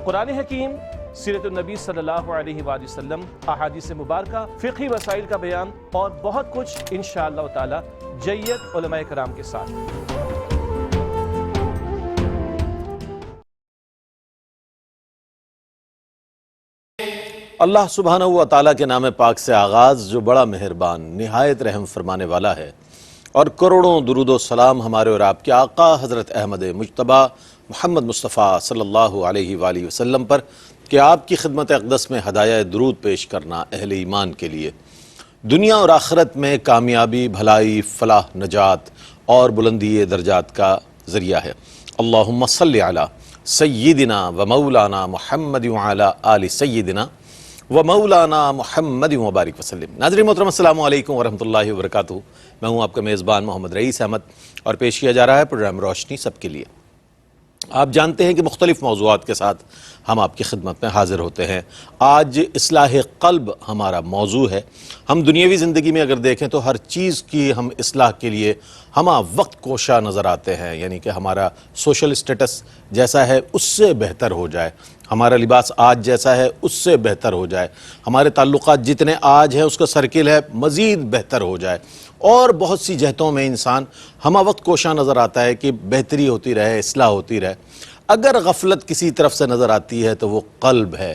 قرآن حکیم، سیرت النبی صلی اللہ علیہ وآلہ وسلم، احادیث مبارکہ، فقہی مسائل کا بیان اور بہت کچھ انشاءاللہ تعالی جید علماء کرام کے ساتھ۔ اللہ سبحانہ و تعالیٰ کے نام پاک سے آغاز، جو بڑا مہربان نہایت رحم فرمانے والا ہے، اور کروڑوں درود و سلام ہمارے اور آپ کے آقا حضرت احمد مجتبیٰ محمد مصطفیٰ صلی اللہ علیہ وآلہ وسلم پر کہ آپ کی خدمت اقدس میں ہدایہ درود پیش کرنا اہل ایمان کے لیے دنیا اور آخرت میں کامیابی، بھلائی، فلاح، نجات اور بلندی درجات کا ذریعہ ہے۔ اللہم صلی علی سیدنا و مولانا محمد وعلی آل سیدنا و مولانا محمد مبارک وسلم۔ ناظرین محترم، السلام علیکم ورحمۃ اللہ وبرکاتہ۔ میں ہوں آپ کا میزبان محمد رئیس احمد، اور پیش کیا جا رہا ہے پروگرام روشنی سب کے لیے۔ آپ جانتے ہیں کہ مختلف موضوعات کے ساتھ ہم آپ کی خدمت میں حاضر ہوتے ہیں۔ آج اصلاح قلب ہمارا موضوع ہے۔ ہم دنیاوی زندگی میں اگر دیکھیں تو ہر چیز کی ہم اصلاح کے لیے ہمہ وقت کوشاں نظر آتے ہیں، یعنی کہ ہمارا سوشل اسٹیٹس جیسا ہے اس سے بہتر ہو جائے، ہمارا لباس آج جیسا ہے اس سے بہتر ہو جائے، ہمارے تعلقات جتنے آج ہیں اس کا سرکل ہے مزید بہتر ہو جائے، اور بہت سی جہتوں میں انسان ہمہ وقت کوشاں نظر آتا ہے کہ بہتری ہوتی رہے، اصلاح ہوتی رہے۔ اگر غفلت کسی طرف سے نظر آتی ہے تو وہ قلب ہے،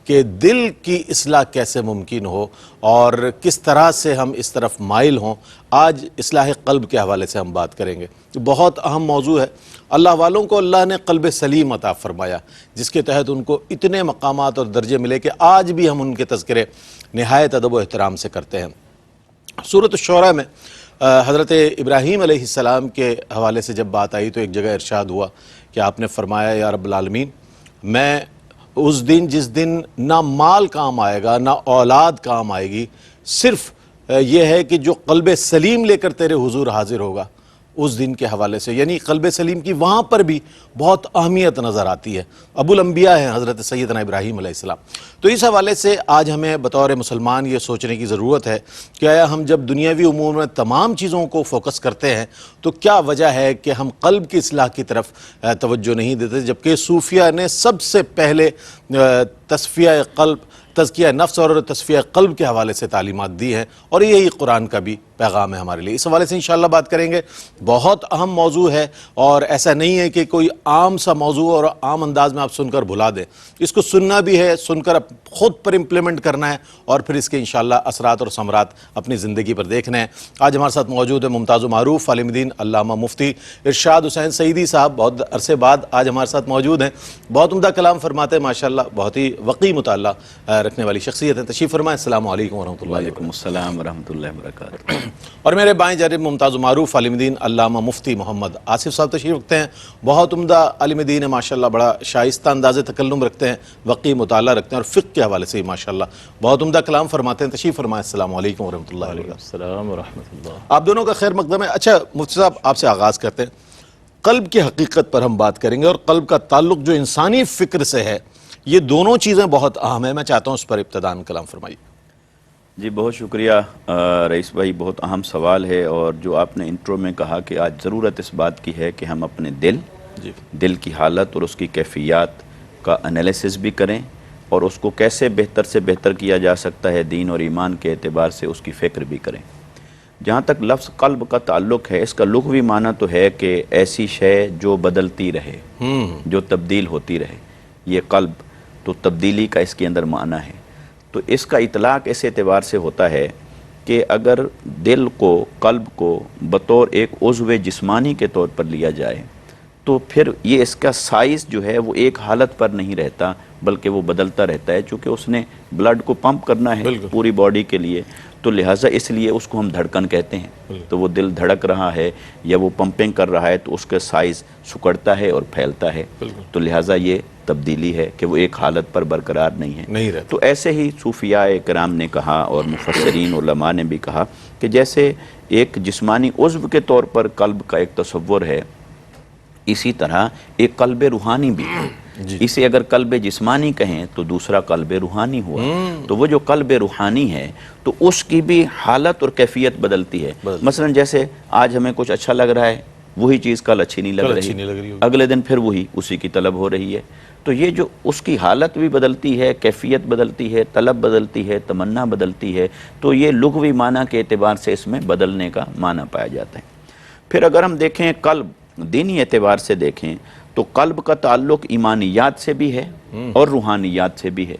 کہ دل کی اصلاح کیسے ممکن ہو اور کس طرح سے ہم اس طرف مائل ہوں۔ آج اصلاح قلب کے حوالے سے ہم بات کریں گے، بہت اہم موضوع ہے۔ اللہ والوں کو اللہ نے قلب سلیم عطا فرمایا، جس کے تحت ان کو اتنے مقامات اور درجے ملے کہ آج بھی ہم ان کے تذکرے نہایت ادب و احترام سے کرتے ہیں۔ سورۃ الشعراء میں حضرت ابراہیم علیہ السلام کے حوالے سے جب بات آئی تو ایک جگہ ارشاد ہوا کہ آپ نے فرمایا یا رب العالمین، میں اس دن جس دن نہ مال کام آئے گا نہ اولاد کام آئے گی، صرف یہ ہے کہ جو قلب سلیم لے کر تیرے حضور حاضر ہوگا، اس دن کے حوالے سے، یعنی قلب سلیم کی وہاں پر بھی بہت اہمیت نظر آتی ہے۔ ابو الانبیاء ہیں حضرت سیدنا ابراہیم علیہ السلام۔ تو اس حوالے سے آج ہمیں بطور مسلمان یہ سوچنے کی ضرورت ہے کہ آیا ہم جب دنیاوی امور میں تمام چیزوں کو فوکس کرتے ہیں تو کیا وجہ ہے کہ ہم قلب کی اصلاح کی طرف توجہ نہیں دیتے، جبکہ صوفیہ نے سب سے پہلے تزکیہ نفس اور تصفیہ قلب کے حوالے سے تعلیمات دی ہیں، اور یہی قرآن کا بھی پیغام ہے ہمارے لیے۔ اس حوالے سے انشاءاللہ بات کریں گے۔ بہت اہم موضوع ہے، اور ایسا نہیں ہے کہ کوئی عام سا موضوع اور عام انداز میں آپ سن کر بھلا دیں، اس کو سننا بھی ہے، سن کر خود پر امپلیمنٹ کرنا ہے، اور پھر اس کے انشاءاللہ اثرات اور ثمرات اپنی زندگی پر دیکھنے ہیں۔ آج ہمارے ساتھ موجود ہے ممتاز و معروف عالم دین علامہ مفتی ارشاد حسین سعیدی صاحب، بہت عرصے بعد آج ہمارے ساتھ موجود ہیں۔ بہت عمدہ کلام فرماتے ہیں ماشاءاللہ، بہت ہی وقی مطالعہ رکھنے والی شخصیت ہے۔ تشریف فرمائیں۔ السلام علیکم ورحمۃ اللہ۔ وعلیکم السلام ورحمۃ اللہ وبرکاتہ۔ اور میرے بائیں جانب ممتاز و معروف عالم دین علامہ مفتی محمد آصف صاحب تشریف رکھتے ہیں۔ بہت عمدہ عالم دین ہے ماشاءاللہ، بڑا شائستہ انداز تکلم رکھتے ہیں، وقی مطالعہ رکھتے ہیں، اور فقہ کے حوالے سے ماشاءاللہ بہت عمدہ کلام فرماتے ہیں۔ تشریف فرمائیں۔ السلام علیکم ورحمۃ اللہ وبرکاتہ۔ السلام ورحمۃ اللہ۔ آپ دونوں کا خیر مقدم ہے۔ اچھا مفتی صاحب، آپ سے آغاز کرتے ہیں۔ قلب کی حقیقت پر ہم بات کریں گے، اور قلب کا تعلق جو انسانی فکر سے ہے، یہ دونوں چیزیں بہت اہم ہیں۔ میں چاہتا ہوں اس پر ابتداً کلام فرمائیے۔ جی بہت شکریہ رئیس بھائی، بہت اہم سوال ہے، اور جو آپ نے انٹرو میں کہا کہ آج ضرورت اس بات کی ہے کہ ہم اپنے دل کی حالت اور اس کی کیفیات کا انالیسس بھی کریں، اور اس کو کیسے بہتر سے بہتر کیا جا سکتا ہے دین اور ایمان کے اعتبار سے اس کی فکر بھی کریں۔ جہاں تک لفظ قلب کا تعلق ہے، اس کا لغوی معنی تو ہے کہ ایسی شے جو بدلتی رہے، جو تبدیل ہوتی رہے، یہ قلب، تو تبدیلی کا اس کے اندر معنی ہے۔ تو اس کا اطلاق اس اعتبار سے ہوتا ہے کہ اگر دل کو، قلب کو بطور ایک عضو جسمانی کے طور پر لیا جائے تو پھر یہ اس کا سائز جو ہے وہ ایک حالت پر نہیں رہتا، بلکہ وہ بدلتا رہتا ہے، چونکہ اس نے بلڈ کو پمپ کرنا ہے پوری باڈی کے لیے، تو لہٰذا اس لیے اس کو ہم دھڑکن کہتے ہیں۔ تو وہ دل دھڑک رہا ہے یا وہ پمپنگ کر رہا ہے تو اس کا سائز سکڑتا ہے اور پھیلتا ہے، تو لہٰذا یہ تبدیلی ہے کہ وہ ایک حالت پر برقرار نہیں ہے۔ تو ایسے ہی صوفیاء کرام نے کہا اور مفسرین علماء نے بھی کہا کہ جیسے ایک جسمانی عضو کے طور پر قلب کا ایک تصور ہے، اسی طرح ایک قلب روحانی بھی ہے۔ اسے اگر قلب جسمانی کہیں تو دوسرا قلب روحانی ہوا۔ تو وہ جو قلب روحانی ہے تو اس کی بھی حالت اور کیفیت بدلتی ہے۔ مثلا جیسے آج ہمیں کچھ اچھا لگ رہا ہے، وہی چیز کل اچھی نہیں لگ رہی، اگلے دن پھر وہی اسی کی طلب ہو رہی ہے۔ تو یہ جو اس کی حالت بھی بدلتی ہے، کیفیت بدلتی ہے، طلب بدلتی ہے، تمنا بدلتی ہے، تو یہ لغوی معنی کے اعتبار سے اس میں بدلنے کا معنی پایا جاتا ہے۔ پھر اگر ہم دیکھیں قلب، دینی اعتبار سے دیکھیں تو قلب کا تعلق ایمانیات سے بھی ہے اور روحانیات سے بھی ہے۔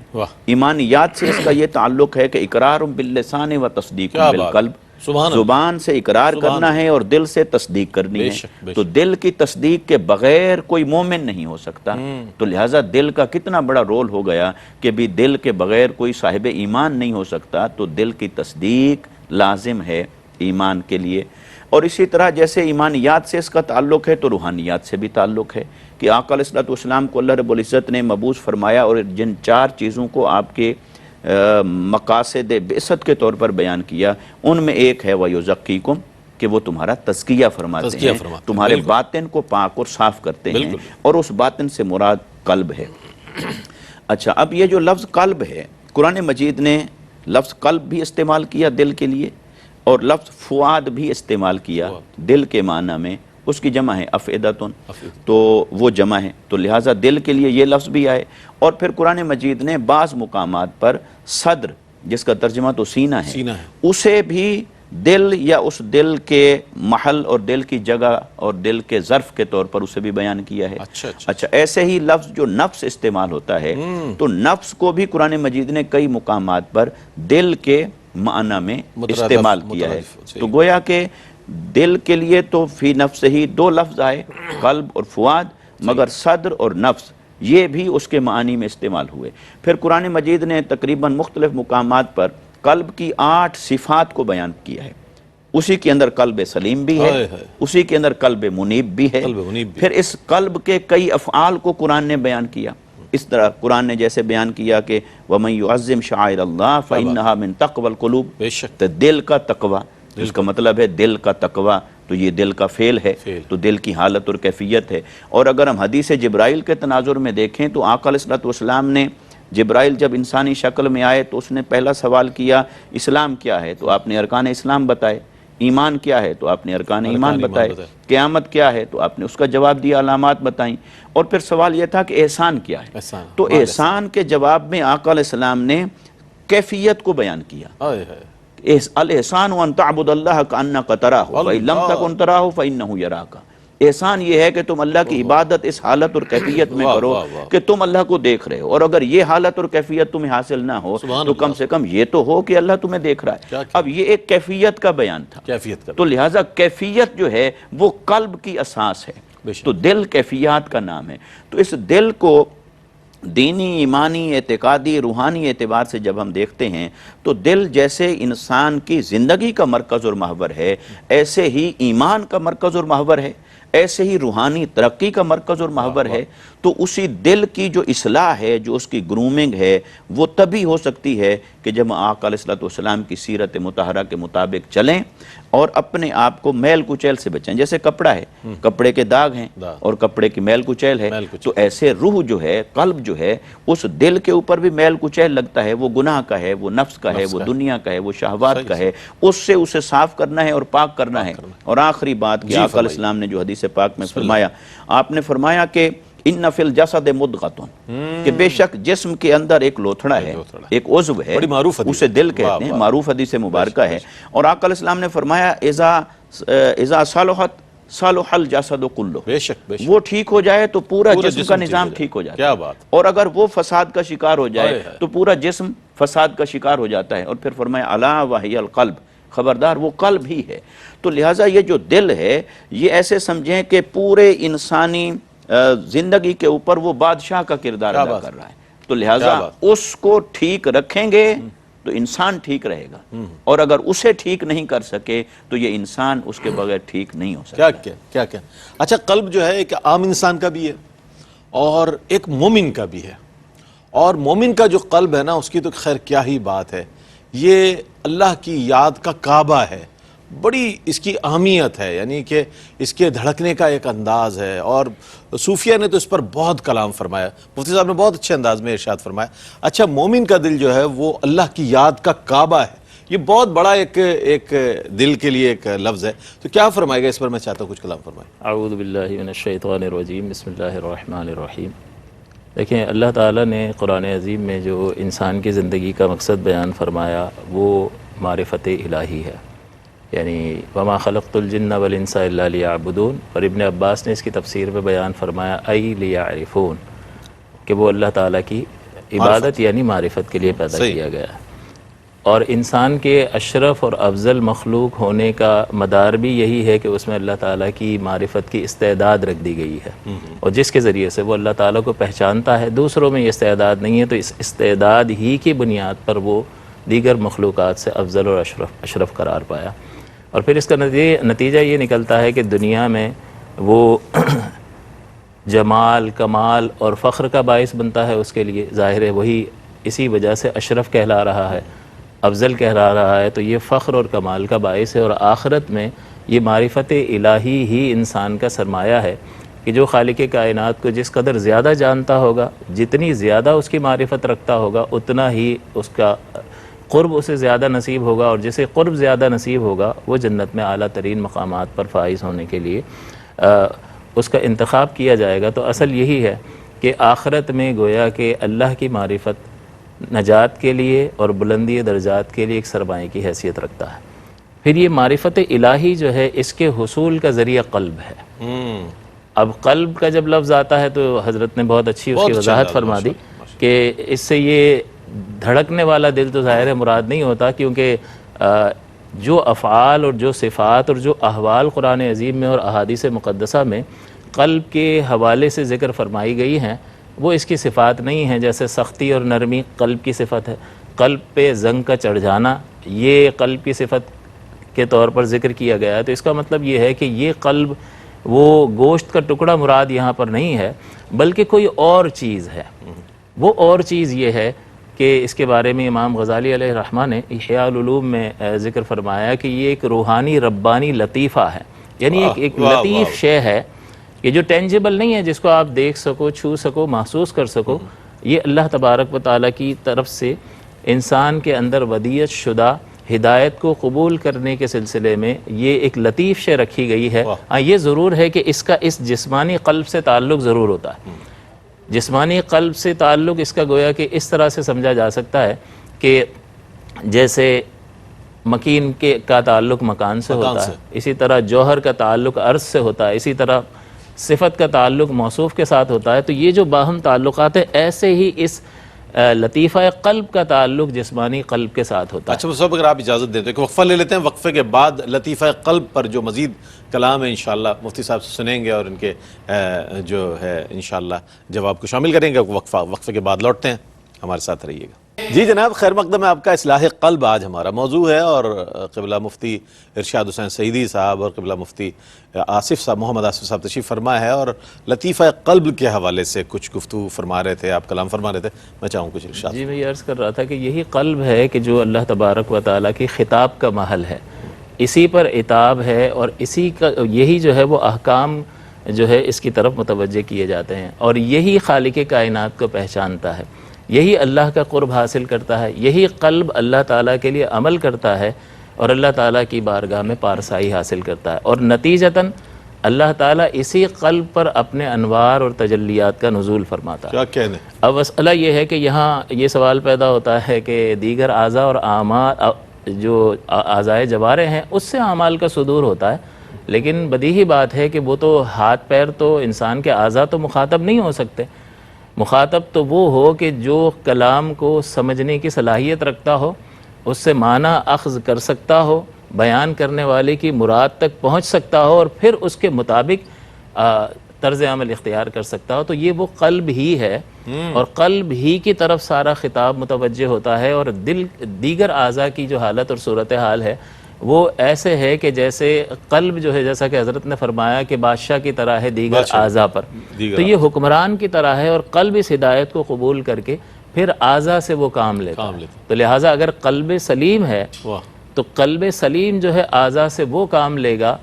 ایمانیات سے اس کا یہ تعلق ہے کہ اقرار باللسان و تصدیق بالقلب، زبان سے اقرار کرنا ہے اور دل سے تصدیق کرنی ہے۔ تو دل کی تصدیق کے بغیر کوئی مومن نہیں ہو سکتا، تو لہٰذا دل کا کتنا بڑا رول ہو گیا کہ بھی دل کے بغیر کوئی صاحب ایمان نہیں ہو سکتا، تو دل کی تصدیق لازم ہے ایمان کے لیے۔ اور اسی طرح جیسے ایمانیات سے اس کا تعلق ہے تو روحانیات سے بھی تعلق ہے کہ آقا علیہ الصلوۃ والسلام کو اللہ رب العزت نے مبعوث فرمایا اور جن 4 چیزوں کو آپ کے مقاصد بعثت کے طور پر بیان کیا، ان میں ایک ہے وَيُزَكِّيكُمْ، کہ وہ تمہارا تزکیہ فرماتے ہیں، تمہارے باطن کو پاک اور صاف کرتے ہیں، اور اس باطن سے مراد قلب ہے۔ اچھا، اب یہ جو لفظ قلب ہے، قرآن مجید نے لفظ قلب بھی استعمال کیا دل کے لیے، اور لفظ فؤاد بھی استعمال کیا دل کے معنی میں، اس کی جمع ہے افئدتن، تو وہ جمع ہے، تو لہٰذا دل کے لیے یہ لفظ بھی آئے۔ اور پھر قرآن مجید نے بعض مقامات پر صدر، جس کا ترجمہ تو سینہ ہے، اسے بھی دل یا اس دل کے محل اور دل کی جگہ اور دل کے ظرف کے طور پر اسے بھی بیان کیا ہے۔ اچھا، ایسے ہی لفظ جو نفس استعمال ہوتا ہے، تو نفس کو بھی قرآن مجید نے کئی مقامات پر دل کے معنی میں استعمال کیا ہے۔ تو گویا کہ دل کے لیے تو فی نفس ہی 2 لفظ آئے، قلب اور فؤاد، مگر صدر اور نفس یہ بھی اس کے معنی میں استعمال ہوئے۔ پھر قرآن مجید نے تقریباً مختلف مقامات پر قلب کی 8 صفات کو بیان کیا ہے۔ اسی کے اندر قلب سلیم بھی ہے، اسی کے اندر قلب منیب بھی ہے، پھر اس قلب کے کئی افعال کو قرآن نے بیان کیا۔ اس طرح قرآن نے جیسے بیان کیا کہ وَمَن يُعَظِّمْ شَعَائِرَ اللَّهِ فَإِنَّهَا مِن تَقْوَى الْقُلُوبِ، تو دل کا تقوی، اس کا مطلب ہے دل کا تقوی، تو یہ دل کا فعل ہے، تو دل کی حالت اور کیفیت ہے۔ اور اگر ہم حدیث جبرائیل کے تناظر میں دیکھیں تو آقا علیہ الصلوۃ والسلام نے، جبرائیل جب انسانی شکل میں آئے تو اس نے پہلا سوال کیا اسلام کیا ہے، تو آپ نے ارکان اسلام بتائے، ایمان کیا ہے تو آپ نے ارکان ایمان بتائے، قیامت کیا ہے تو آپ نے اس کا جواب دیا، علامات بتائیں، اور پھر سوال یہ تھا کہ احسان کیا ہے، تو احسان کے جواب میں آقا علیہ السلام نے کیفیت کو بیان کیا۔ الاحسان ان تعبد اللہ کانک تراہ فإن لم تکن تراہ فإنہ یراک، احسان یہ ہے کہ تم اللہ کی عبادت اس حالت اور کیفیت میں کرو کہ تم اللہ کو دیکھ رہے ہو، اور اگر یہ حالت اور کیفیت تمہیں حاصل نہ ہو تو کم سے کم یہ تو ہو کہ اللہ تمہیں دیکھ رہا ہے۔ اب یہ ایک کیفیت کا بیان تھا، تو لہٰذا کیفیت جو ہے وہ قلب کی اساس ہے، تو دل کیفیات کا نام ہے۔ تو اس دل کو دینی، ایمانی، اعتقادی، روحانی اعتبار سے جب ہم دیکھتے ہیں تو دل جیسے انسان کی زندگی کا مرکز اور محور ہے، ایسے ہی ایمان کا مرکز اور محور ہے، ایسے ہی روحانی ترقی کا مرکز اور محور ہے۔ تو اسی دل کی جو اصلاح ہے، جو اس کی گرومنگ ہے، وہ تبھی ہو سکتی ہے کہ جب آقا علیہ الصلوۃ والسلام کی سیرت مطہرہ کے مطابق چلیں اور اپنے آپ کو میل کچیل سے بچیں۔ جیسے کپڑا ہے، کپڑے کے داغ ہیں اور کپڑے کی میل کچیل ہے، تو ایسے روح جو ہے، قلب جو ہے، اس دل کے اوپر بھی میل کچیل لگتا ہے، وہ گناہ کا ہے، وہ نفس کا ہے، وہ دنیا کا ہے، وہ شہوات کا ہے، اس سے اسے صاف کرنا ہے اور پاک کرنا ہے۔ اور آخری بات کہ آقا علیہ السلام نے جو حدیث پاک میں فرمایا، آپ نے فرمایا کہ ان فی الجسد مضغۃ، کہ بے شک جسم کے اندر ایک لوتھڑا ہے، ایک عضو ہے، اسے دل کہتے ہیں، معروف حدیث مبارکہ ہے۔ اور آقا علیہ السلام نے فرمایا اذا صلحت صلح الجسد کلہ، وہ ٹھیک ہو جائے تو پورا جسم کا نظام ٹھیک ہو جاتا ہے، اور اگر وہ فساد کا شکار ہو جائے تو پورا جسم فساد کا شکار ہو جاتا ہے۔ اور پھر فرمایا الا وہی القلب، خبردار وہ قلب ہی ہے۔ تو لہٰذا یہ جو دل ہے، یہ ایسے سمجھیں کہ پورے انسانی زندگی کے اوپر وہ بادشاہ کا کردار ادا کر رہا ہے، تو لہٰذا اس کو ٹھیک رکھیں گے تو انسان ٹھیک رہے گا، اور اگر اسے ٹھیک نہیں کر سکے تو یہ انسان اس کے بغیر ٹھیک نہیں ہو سکتا۔ کیا اچھا، قلب جو ہے ایک عام انسان کا بھی ہے اور ایک مومن کا بھی ہے، اور مومن کا جو قلب ہے نا، اس کی تو خیر کیا ہی بات ہے، یہ اللہ کی یاد کا کعبہ ہے، بڑی اس کی اہمیت ہے، یعنی کہ اس کے دھڑکنے کا ایک انداز ہے، اور صوفیہ نے تو اس پر بہت کلام فرمایا، مفتی صاحب نے بہت اچھے انداز میں ارشاد فرمایا۔ اچھا، مومن کا دل جو ہے وہ اللہ کی یاد کا کعبہ ہے، یہ بہت بڑا ایک دل کے لیے ایک لفظ ہے، تو کیا فرمائے گا اس پر؟ میں چاہتا ہوں کچھ کلام فرمائے۔ اعوذ باللہ من الشیطان الرجیم، بسم اللہ الرحمن الرحیم۔ دیکھیں اللہ تعالیٰ نے قرآن عظیم میں جو انسان کی زندگی کا مقصد بیان فرمایا وہ معرفت الہی ہے، یعنی وما خلقت الجن والانس الا لیعبدون، اور ابن عباس نے اس کی تفسیر میں بیان فرمایا ای لیعرفون، کہ وہ اللہ تعالیٰ کی عبادت یعنی معرفت کے لیے پیدا کیا گیا ہے۔ اور انسان کے اشرف اور افضل مخلوق ہونے کا مدار بھی یہی ہے کہ اس میں اللہ تعالیٰ کی معرفت کی استعداد رکھ دی گئی ہے، اور جس کے ذریعے سے وہ اللہ تعالیٰ کو پہچانتا ہے۔ دوسروں میں یہ استعداد نہیں ہے، تو اس استعداد ہی کی بنیاد پر وہ دیگر مخلوقات سے افضل اور اشرف قرار پایا۔ اور پھر اس کا نتیجہ یہ نکلتا ہے کہ دنیا میں وہ جمال، کمال اور فخر کا باعث بنتا ہے اس کے لیے، ظاہر ہے وہی اسی وجہ سے اشرف کہلا رہا ہے، افضل کہلا رہا ہے، تو یہ فخر اور کمال کا باعث ہے۔ اور آخرت میں یہ معرفت الہی ہی انسان کا سرمایہ ہے کہ جو خالق کائنات کو جس قدر زیادہ جانتا ہوگا، جتنی زیادہ اس کی معرفت رکھتا ہوگا، اتنا ہی اس کا قرب اسے زیادہ نصیب ہوگا، اور جسے قرب زیادہ نصیب ہوگا وہ جنت میں اعلیٰ ترین مقامات پر فائز ہونے کے لیے اس کا انتخاب کیا جائے گا۔ تو اصل یہی ہے کہ آخرت میں گویا کہ اللہ کی معرفت نجات کے لیے اور بلندی درجات کے لیے ایک سرمایہ کی حیثیت رکھتا ہے۔ پھر یہ معرفت الہی جو ہے اس کے حصول کا ذریعہ قلب ہے۔ اب قلب کا جب لفظ آتا ہے تو حضرت نے بہت اچھی اس کی وضاحت فرما دی کہ اس سے یہ دھڑکنے والا دل تو ظاہر ہے مراد نہیں ہوتا، کیونکہ جو افعال اور جو صفات اور جو احوال قرآن عظیم میں اور احادیث مقدسہ میں قلب کے حوالے سے ذکر فرمائی گئی ہیں وہ اس کی صفات نہیں ہیں۔ جیسے سختی اور نرمی قلب کی صفت ہے، قلب پہ زنگ کا چڑھ جانا یہ قلب کی صفت کے طور پر ذکر کیا گیا ہے۔ تو اس کا مطلب یہ ہے کہ یہ قلب وہ گوشت کا ٹکڑا مراد یہاں پر نہیں ہے، بلکہ کوئی اور چیز ہے۔ وہ اور چیز یہ ہے کہ اس کے بارے میں امام غزالی علیہ الرحمہ نے احیاء العلوم میں ذکر فرمایا کہ یہ ایک روحانی ربانی لطیفہ ہے، یعنی ایک لطیف شے ہے کہ جو ٹینجیبل نہیں ہے، جس کو آپ دیکھ سکو، چھو سکو، محسوس کر سکو۔ یہ اللہ تبارک و تعالیٰ کی طرف سے انسان کے اندر ودیعت شدہ ہدایت کو قبول کرنے کے سلسلے میں یہ ایک لطیف شے رکھی گئی ہے۔ ہاں یہ ضرور ہے کہ اس کا اس جسمانی قلب سے تعلق ضرور ہوتا ہے۔ جسمانی قلب سے تعلق اس کا گویا کہ اس طرح سے سمجھا جا سکتا ہے کہ جیسے مکین کا تعلق مکان سے ہوتا ہے، اسی طرح جوہر کا تعلق عرض سے ہوتا ہے، اسی طرح صفت کا تعلق موصوف کے ساتھ ہوتا ہے۔ تو یہ جو باہم تعلقات ہیں، ایسے ہی اس لطیفہ قلب کا تعلق جسمانی قلب کے ساتھ ہوتا ہے۔ اچھا صاحب اگر آپ اجازت دیتے ہیں کہ وقفہ لے لیتے ہیں، وقفے کے بعد لطیفہ قلب پر جو مزید کلام ہے انشاءاللہ مفتی صاحب سے سنیں گے اور ان کے جو ہے انشاءاللہ جواب کو شامل کریں گے۔ وقفے کے بعد لوٹتے ہیں، ہمارے ساتھ رہیے گا۔ جی جناب، خیر مقدم ہے آپ کا۔ اصلاح قلب آج ہمارا موضوع ہے، اور قبلہ مفتی ارشاد حسین سعیدی صاحب اور قبلہ مفتی آصف صاحب، محمد آصف صاحب تشریف فرما ہے، اور لطیفہ قلب کے حوالے سے کچھ گفتگو فرما رہے تھے، آپ کلام فرما رہے تھے۔ میں چاہوں کچھ ارشاد۔ جی میں یہ عرض کر رہا تھا کہ یہی قلب ہے کہ جو اللہ تبارک و تعالیٰ کی خطاب کا محل ہے، اسی پر عتاب ہے، اور اسی کا یہی جو ہے وہ احکام جو ہے اس کی طرف متوجہ کیے جاتے ہیں، اور یہی خالق کائنات کو پہچانتا ہے، یہی اللہ کا قرب حاصل کرتا ہے، یہی قلب اللہ تعالیٰ کے لیے عمل کرتا ہے اور اللہ تعالیٰ کی بارگاہ میں پارسائی حاصل کرتا ہے، اور نتیجتاً اللہ تعالیٰ اسی قلب پر اپنے انوار اور تجلیات کا نزول فرماتا ہے۔ کیا کہنے؟ اب مسئلہ یہ ہے کہ یہاں یہ سوال پیدا ہوتا ہے کہ دیگر اعضاء اور اعمال جو اعضائے جوارح ہیں اس سے اعمال کا صدور ہوتا ہے، لیکن بدیہی بات ہے کہ وہ تو ہاتھ پیر تو انسان کے اعضاء تو مخاطب نہیں ہو سکتے۔ مخاطب تو وہ ہو کہ جو کلام کو سمجھنے کی صلاحیت رکھتا ہو، اس سے معنی اخذ کر سکتا ہو، بیان کرنے والے کی مراد تک پہنچ سکتا ہو، اور پھر اس کے مطابق طرز عمل اختیار کر سکتا ہو۔ تو یہ وہ قلب ہی ہے، اور قلب ہی کی طرف سارا خطاب متوجہ ہوتا ہے، اور دل دیگر اعضاء کی جو حالت اور صورتحال ہے وہ ایسے ہے کہ جیسے قلب جو ہے، جیسا کہ حضرت نے فرمایا کہ بادشاہ کی طرح ہے دیگر اعضاء پر، تو یہ حکمران کی طرح ہے، اور قلب اس ہدایت کو قبول کر کے پھر اعضاء سے وہ کام لیتا ہے۔ تو لہٰذا اگر قلب سلیم ہے تو قلب سلیم جو ہے اعضاء سے وہ کام لے گا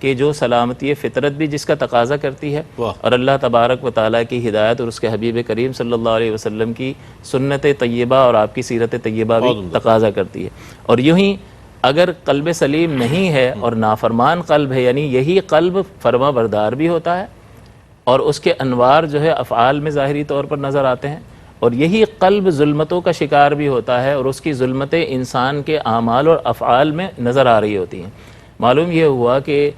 کہ جو سلامتی فطرت بھی جس کا تقاضا کرتی ہے، اور اللہ تبارک و تعالیٰ کی ہدایت اور اس کے حبیب کریم صلی اللہ علیہ وسلم کی سنت طیبہ اور آپ کی سیرت طیبہ بھی تقاضا کرتی ہے۔ اور یوں ہی اگر قلب سلیم نہیں ہے اور نافرمان قلب ہے، یعنی یہی قلب فرما بردار بھی ہوتا ہے اور اس کے انوار جو ہے افعال میں ظاہری طور پر نظر آتے ہیں، اور یہی قلب ظلمتوں کا شکار بھی ہوتا ہے، اور اس کی ظلمتیں انسان کے اعمال اور افعال میں نظر آ رہی ہوتی ہیں۔ معلوم یہ ہوا کہ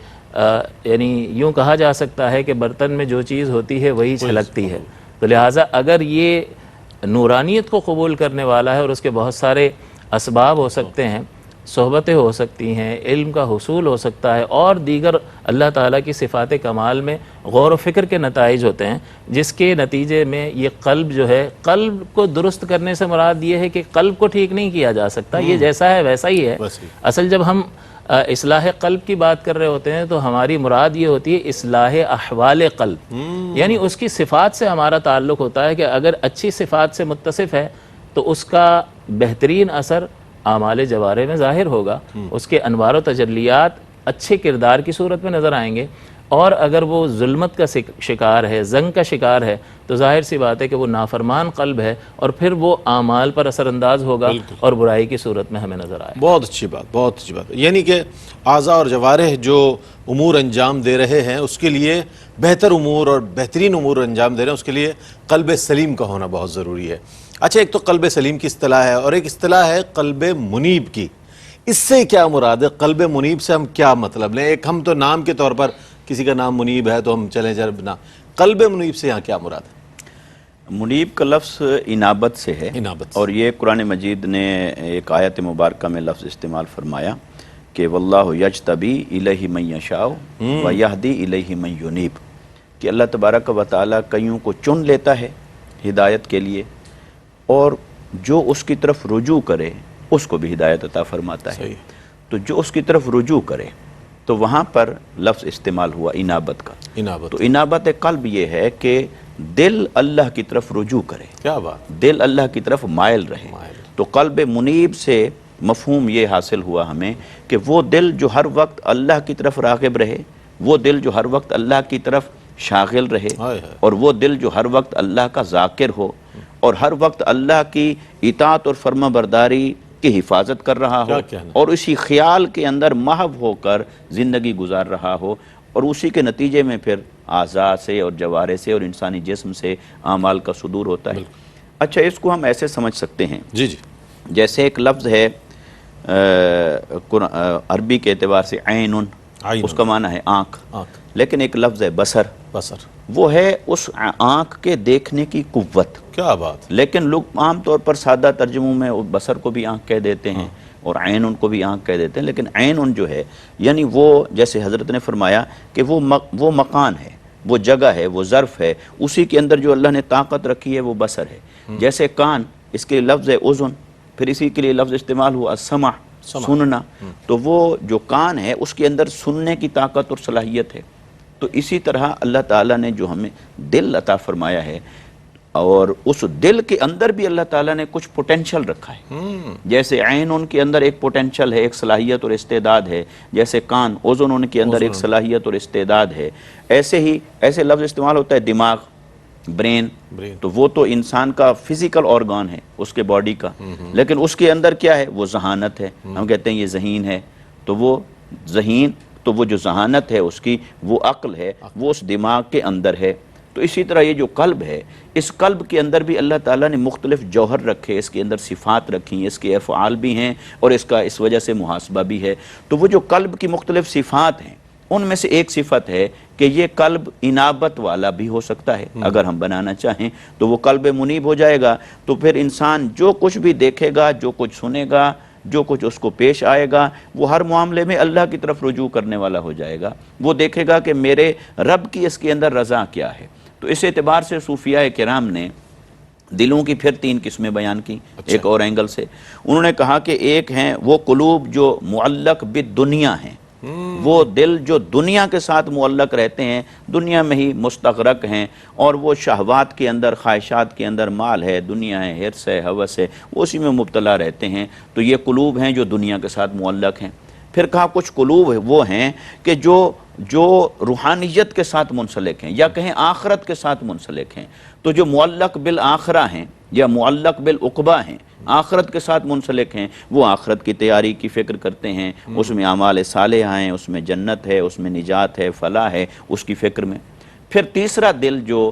یعنی یوں کہا جا سکتا ہے کہ برتن میں جو چیز ہوتی ہے وہی چھلکتی ہے، تو لہٰذا اگر یہ نورانیت کو قبول کرنے والا ہے اور اس کے بہت سارے اسباب ہو سکتے ہیں، صحبتیں ہو سکتی ہیں، علم کا حصول ہو سکتا ہے، اور دیگر اللہ تعالیٰ کی صفات کمال میں غور و فکر کے نتائج ہوتے ہیں، جس کے نتیجے میں یہ قلب جو ہے، قلب کو درست کرنے سے مراد یہ ہے کہ قلب کو ٹھیک نہیں کیا جا سکتا، یہ جیسا ہے ویسا ہی ہے۔ اصل جب ہم اصلاح قلب کی بات کر رہے ہوتے ہیں تو ہماری مراد یہ ہوتی ہے اصلاح احوال قلب، یعنی اس کی صفات سے ہمارا تعلق ہوتا ہے کہ اگر اچھی صفات سے متصف ہے تو اس کا بہترین اثر اعمال جوارح میں ظاہر ہوگا، اس کے انوار و تجلیات اچھے کردار کی صورت میں نظر آئیں گے، اور اگر وہ ظلمت کا شکار ہے، زنگ کا شکار ہے، تو ظاہر سی بات ہے کہ وہ نافرمان قلب ہے، اور پھر وہ اعمال پر اثر انداز ہوگا اور برائی کی صورت میں ہمیں نظر آئے۔ بہت اچھی بات، بہت اچھی بات، یعنی کہ اعضاء اور جوارح جو امور انجام دے رہے ہیں اس کے لیے بہتر امور اور بہترین امور انجام دے رہے ہیں، اس کے لیے قلب سلیم کا ہونا بہت ضروری ہے۔ اچھا، ایک تو قلب سلیم کی اصطلاح ہے اور ایک اصطلاح ہے قلب منیب کی، اس سے کیا مراد ہے؟ قلب منیب سے ہم کیا مطلب لیں؟ ایک ہم تو نام کے طور پر کسی کا نام منیب ہے تو ہم چلیں جب نہ، قلب منیب سے یہاں کیا مراد ہے؟ منیب کا لفظ انابت سے ہے، انابت سے، اور یہ قرآن مجید نے ایک آیت مبارکہ میں لفظ استعمال فرمایا کہ واللہ یجتبی الیہ من یشاء ویہدی الیہ من ینیب، کہ اللہ تبارک و تعالیٰ کئیوں کو چن لیتا ہے ہدایت کے لیے، اور جو اس کی طرف رجوع کرے اس کو بھی ہدایت عطا فرماتا ہے۔ تو جو اس کی طرف رجوع کرے، تو وہاں پر لفظ استعمال ہوا انابت کا۔ تو انابت قلب یہ ہے کہ دل اللہ کی طرف رجوع کرے، کیا بات، دل اللہ کی طرف مائل رہے۔ تو قلب منیب سے مفہوم یہ حاصل ہوا ہمیں کہ وہ دل جو ہر وقت اللہ کی طرف راغب رہے، وہ دل جو ہر وقت اللہ کی طرف شاغل رہے، اور وہ دل جو ہر وقت اللہ کا ذاکر ہو، اور ہر وقت اللہ کی اطاعت اور فرما برداری کی حفاظت کر رہا ہو، اور اسی خیال کے اندر محو ہو کر زندگی گزار رہا ہو، اور اسی کے نتیجے میں پھر اعضاء سے اور جوارح سے اور انسانی جسم سے اعمال کا صدور ہوتا ہے۔ اچھا، اس کو ہم ایسے سمجھ سکتے ہیں، جیسے ایک لفظ ہے عربی کے اعتبار سے عین، اس کا معنی ہے آنکھ، لیکن ایک لفظ ہے بصر، وہ ہے اس آنکھ کے دیکھنے کی قوت۔ کیا بات، لیکن لوگ عام طور پر سادہ ترجموں میں بصر کو بھی آنکھ کہہ دیتے ہیں اور عین ان کو بھی آنکھ کہہ دیتے ہیں، لیکن عین ان جو ہے یعنی وہ جیسے حضرت نے فرمایا کہ وہ مکان ہے، وہ جگہ ہے، وہ ظرف ہے، اسی کے اندر جو اللہ نے طاقت رکھی ہے وہ بصر ہے۔ جیسے کان، اس کے لفظ ہے اذن، پھر اسی کے لیے لفظ استعمال ہوا سمع، سننا، تو وہ جو کان ہے اس کے اندر سننے کی طاقت اور صلاحیت ہے۔ تو اسی طرح اللہ تعالیٰ نے جو ہمیں دل عطا فرمایا ہے، اور اس دل کے اندر بھی اللہ تعالیٰ نے کچھ پوٹینشل رکھا ہے، جیسے عین ان کے اندر ایک پوٹینشل ہے، ایک صلاحیت اور استعداد ہے، جیسے کان اذن ان کے اندر ایک صلاحیت اور استعداد ہے، ایسے لفظ استعمال ہوتا ہے دماغ، برین، تو وہ تو انسان کا فزیکل آرگان ہے، اس کے باڈی کا، لیکن اس کے اندر کیا ہے؟ وہ ذہانت ہے، ہم کہتے ہیں یہ ذہین ہے، تو وہ ذہین، تو وہ جو ذہانت ہے اس کی، وہ عقل ہے، وہ اس دماغ کے اندر ہے۔ تو اسی طرح یہ جو قلب ہے، اس قلب کے اندر بھی اللہ تعالیٰ نے مختلف جوہر رکھے، اس کے اندر صفات رکھی، اس کے افعال بھی ہیں، اور اس وجہ سے محاسبہ بھی ہے۔ تو وہ جو قلب کی مختلف صفات ہیں، ان میں سے ایک صفت ہے کہ یہ قلب انابت والا بھی ہو سکتا ہے، اگر ہم بنانا چاہیں تو وہ قلب منیب ہو جائے گا۔ تو پھر انسان جو کچھ بھی دیکھے گا، جو کچھ سنے گا، جو کچھ اس کو پیش آئے گا، وہ ہر معاملے میں اللہ کی طرف رجوع کرنے والا ہو جائے گا۔ وہ دیکھے گا کہ میرے رب کی اس کے اندر رضا کیا ہے۔ تو اس اعتبار سے صوفیاء کرام نے دلوں کی پھر 3 قسمیں بیان کی، ایک اور اینگل سے انہوں نے کہا کہ ایک ہیں وہ قلوب جو معلق بالدنیا ہیں، وہ دل جو دنیا کے ساتھ معلق رہتے ہیں، دنیا میں ہی مستغرق ہیں، اور وہ شہوات کے اندر، خواہشات کے اندر، مال ہے، دنیا ہے، حرص ہے، ہوس ہے، وہ اسی میں مبتلا رہتے ہیں۔ تو یہ قلوب ہیں جو دنیا کے ساتھ معلق ہیں۔ پھر کہا کچھ قلوب وہ ہیں کہ جو روحانیت کے ساتھ منسلک ہیں، یا کہیں آخرت کے ساتھ منسلک ہیں۔ تو جو معلق بالآخرہ ہیں یا معلق بالعقبہ ہیں، آخرت کے ساتھ منسلک ہیں، وہ آخرت کی تیاری کی فکر کرتے ہیں، اس میں اعمال صالحہ ہیں، اس میں جنت ہے، اس میں نجات ہے، فلاح ہے، اس کی فکر میں۔ پھر تیسرا دل جو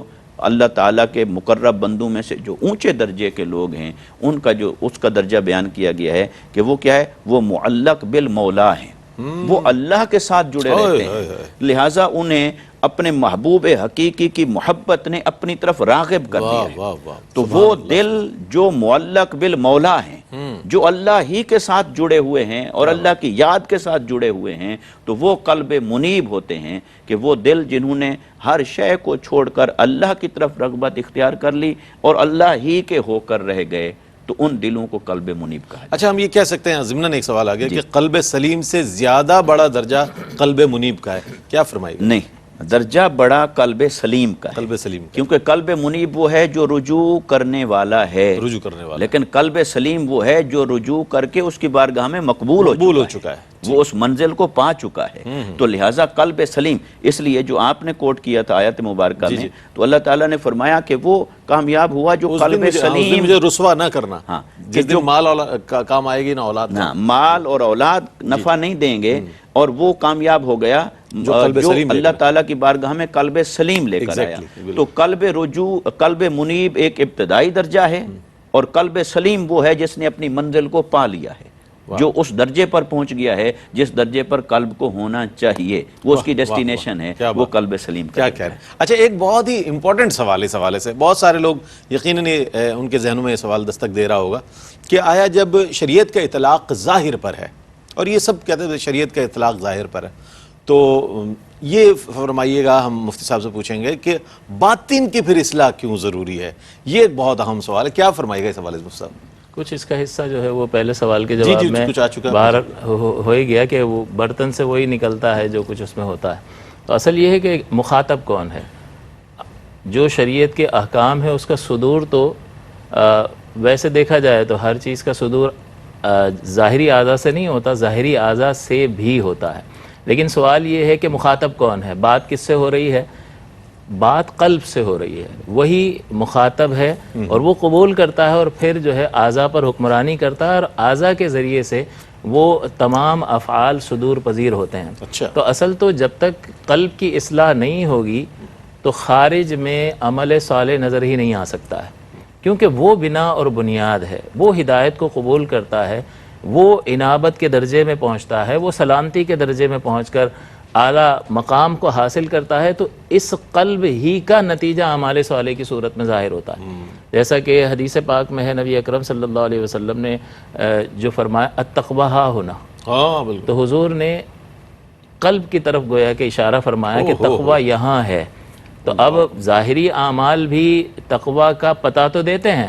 اللہ تعالیٰ کے مقرب بندوں میں سے جو اونچے درجے کے لوگ ہیں ان کا جو اس کا درجہ بیان کیا گیا ہے کہ وہ کیا ہے، وہ معلق بالمولا ہیں، وہ اللہ کے ساتھ جڑے رہتے ہیں، لہٰذا انہیں اپنے محبوب حقیقی کی محبت نے اپنی طرف راغب کر دیا ہے۔ تو وہ دل جو معلق بالمولا ہیں، جو اللہ ہی کے ساتھ جڑے ہوئے ہیں اور اللہ کی یاد کے ساتھ جڑے ہوئے ہیں، تو وہ قلب منیب ہوتے ہیں کہ وہ دل جنہوں نے ہر شے کو چھوڑ کر اللہ کی طرف رغبت اختیار کر لی اور اللہ ہی کے ہو کر رہ گئے، تو ان دلوں کو قلب منیب کہا جاتا ہے۔ اچھا، ہم یہ کہہ سکتے ہیں ضمناً ایک سوال آ گیا کہ قلب سلیم سے زیادہ بڑا درجہ قلب منیب کا ہے، کیا فرمائے گا؟ نہیں، درجہ بڑا قلب سلیم کا ہے، قلب سلیم کا، کیونکہ قلب منیب وہ ہے جو رجوع کرنے والا ہے، رجوع کرنے والا، لیکن قلب سلیم وہ ہے جو رجوع کر کے اس کی بارگاہ میں مقبول ہو چکا ہے، وہ اس منزل کو پا چکا ہے۔ تو لہٰذا قلب سلیم، اس لیے جو آپ نے کوٹ کیا تھا آیت مبارکہ میں، تو اللہ تعالیٰ نے فرمایا کہ وہ کامیاب ہوا جو قلب سلیم، مجھے رسوا نہ کرنا، ہاں، جس دن مال کام آئے گی نہ اولاد، مال اور اولاد نفع نہیں دیں گے، اور وہ کامیاب ہو گیا جو اللہ تعالیٰ کی بارگاہ میں قلب سلیم لے کر آیا۔ تو قلب رجوع، قلب منیب ایک ابتدائی درجہ ہے، اور قلب سلیم وہ ہے جس نے اپنی منزل کو پا لیا ہے، جو اس درجے پر پہنچ گیا ہے جس درجے پر قلب کو ہونا چاہیے، وہ اس کی ڈیسٹینیشن ہے، وہ قلب سلیم۔ کیا کہہ رہے ہیں؟ اچھا، ایک بہت ہی امپورٹنٹ سوال اس حوالے سے بہت سارے لوگ یقیناً ان کے ذہنوں میں یہ سوال دستک دے رہا ہوگا کہ آیا جب شریعت کا اطلاق ظاہر پر ہے، اور یہ سب کہتے ہیں شریعت کا اطلاق ظاہر پر ہے، تو یہ فرمائیے گا، ہم مفتی صاحب سے پوچھیں گے کہ باطن کی پھر اصلاح کیوں ضروری ہے؟ یہ ایک بہت اہم سوال ہے، کیا فرمائیے گا اس حوالے سے مفتی صاحب؟ کچھ اس کا حصہ جو ہے وہ پہلے سوال کے جواب میں کچھ آ چکا ہے، باہر ہو ہی گیا کہ وہ برتن سے وہی نکلتا ہے جو کچھ اس میں ہوتا ہے۔ تو اصل یہ ہے کہ مخاطب کون ہے؟ جو شریعت کے احکام ہے اس کا صدور تو ویسے دیکھا جائے تو ہر چیز کا صدور ظاہری اعضاء سے نہیں ہوتا، ظاہری اعضاء سے بھی ہوتا ہے، لیکن سوال یہ ہے کہ مخاطب کون ہے؟ بات کس سے ہو رہی ہے؟ بات قلب سے ہو رہی ہے، وہی مخاطب ہے اور وہ قبول کرتا ہے اور پھر جو ہے اعضاء پر حکمرانی کرتا ہے، اور اعضاء کے ذریعے سے وہ تمام افعال صدور پذیر ہوتے ہیں۔ اچھا، تو اصل تو جب تک قلب کی اصلاح نہیں ہوگی تو خارج میں عمل صالح نظر ہی نہیں آ سکتا ہے، کیونکہ وہ بنا اور بنیاد ہے، وہ ہدایت کو قبول کرتا ہے، وہ انابت کے درجے میں پہنچتا ہے، وہ سلامتی کے درجے میں پہنچ کر اعلیٰ مقام کو حاصل کرتا ہے، تو اس قلب ہی کا نتیجہ اعمال صالح کی صورت میں ظاہر ہوتا ہے۔ جیسا کہ حدیث پاک میں ہے، نبی اکرم صلی اللہ علیہ وسلم نے جو فرمایا التقویٰ ہا ہونا، ہاں بالکل، تو حضور نے قلب کی طرف گویا کہ اشارہ فرمایا کہ تقویٰ یہاں ہے۔ تو اب ظاہری اعمال بھی تقویٰ کا پتہ تو دیتے ہیں،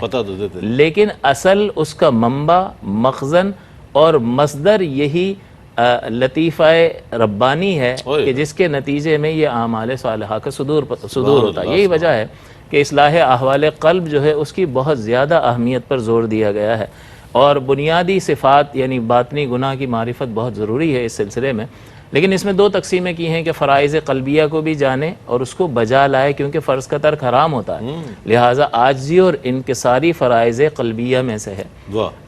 لیکن اصل اس کا منبع، مخزن اور مصدر یہی لطیفہ ربانی ہے کہ جس کے نتیجے میں یہ اعمال صالحہ کا صدور ہوتا ہے۔ یہی وجہ ہے کہ اصلاح احوال قلب جو ہے اس کی بہت زیادہ اہمیت پر زور دیا گیا ہے، اور بنیادی صفات یعنی باطنی گناہ کی معرفت بہت ضروری ہے اس سلسلے میں۔ لیکن اس میں دو تقسیمیں کی ہیں کہ فرائض قلبیہ کو بھی جانے اور اس کو بجا لائے، کیونکہ فرض کا ترک حرام ہوتا ہے، لہٰذا عاجزی اور انکساری فرائض قلبیہ میں سے ہے،